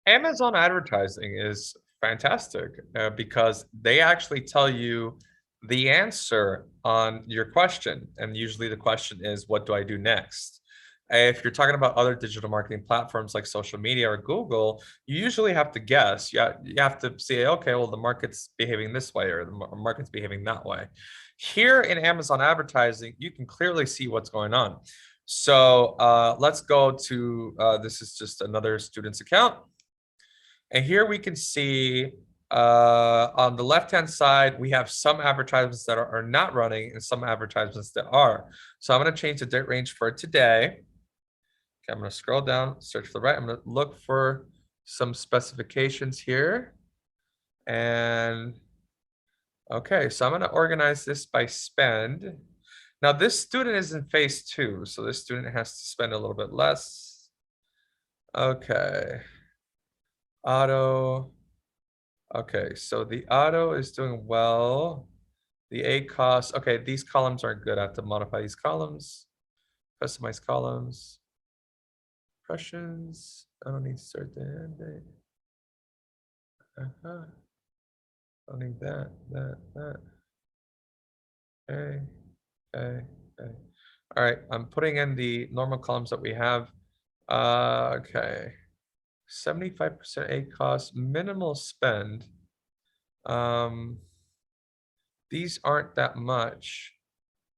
Amazon advertising is fantastic because they actually tell you the answer on your question. And usually the question is, what do I do next? If you're talking about other digital marketing platforms like social media or Google, you usually have to guess. You have to say, okay, well, the market's behaving this way or the market's behaving that way. Here in Amazon advertising, you can clearly see what's going on. So let's go to, this is just another student's account. And here we can see on the left-hand side, we have some advertisements that are not running and some advertisements that are. So I'm going to change the date range for today. Okay, I'm going to scroll down, search for the right. I'm going to look for some specifications here. And okay, so I'm going to organize this by spend. Now this student is in phase 2, so this student has to spend a little bit less. Okay. Auto. Okay, so the auto is doing well. The ACoS, okay, these columns aren't good. I have to modify these columns, customize columns, impressions. I don't need start the end date. I don't need that. Okay, okay. All right, I'm putting in the normal columns that we have. Okay, 75% ACoS, minimal spend. These aren't that much.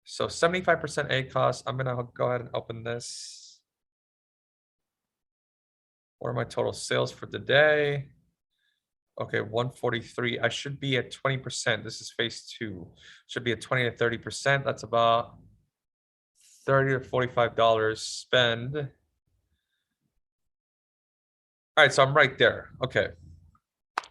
So 75% ACoS. I'm gonna go ahead and open this. What are my total sales for the day? Okay, 143. I should be at 20%. This is phase 2. Should be at 20 to 30%. That's about $30 to $45 spend. All right, so I'm right there. Okay.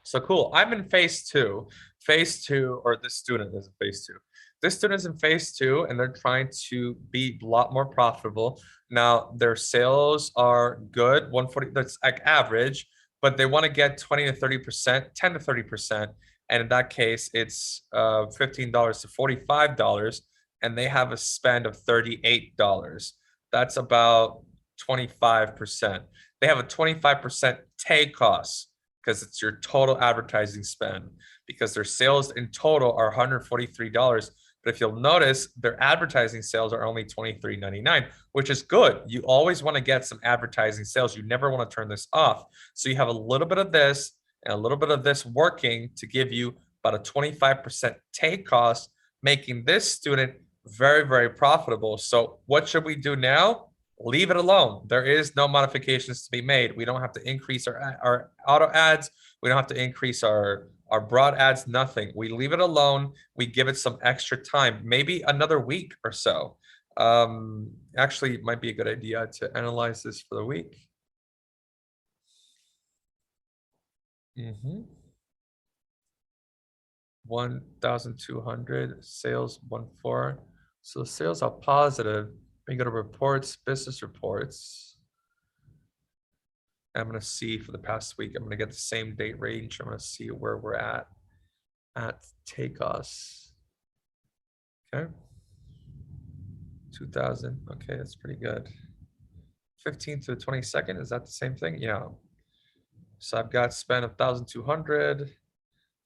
So cool. I'm in phase 2. Phase 2, or this student is in phase 2. This student is in phase 2, and they're trying to be a lot more profitable. Now, their sales are good, 140, that's like average, but they want to get 20 to 30%, 10 to 30%. And in that case, it's $15 to $45, and they have a spend of $38. That's about 25%. They have a 25% take cost because it's your total advertising spend, because their sales in total are $143. But if you'll notice, their advertising sales are only $23.99, which is good. You always want to get some advertising sales. You never want to turn this off. So you have a little bit of this and a little bit of this working to give you about a 25% take cost, making this student very, very profitable. So what should we do now? Leave it alone. There is no modifications to be made. We don't have to increase our auto ads. We don't have to increase our broad ads, nothing. We leave it alone. We give it some extra time, maybe another week or so. Actually, it might be a good idea to analyze this for the week. 1,200 sales 1.4. So the sales are positive. We go to reports, business reports. I'm going to see for the past week. I'm going to get the same date range. I'm going to see where we're at TACoS. Okay. 2,000. Okay, that's pretty good. 15th to the 22nd. Is that the same thing? Yeah. So I've got spent 1,200.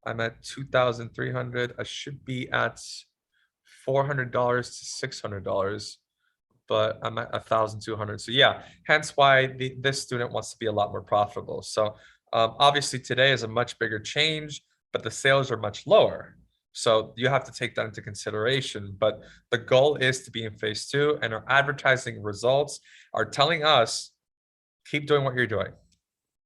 I'm at 2,300. I should be at $400 to $600, but I'm at 1,200. So yeah, hence why this student wants to be a lot more profitable. So obviously today is a much bigger change, but the sales are much lower. So you have to take that into consideration. But the goal is to be in phase 2, and our advertising results are telling us, keep doing what you're doing.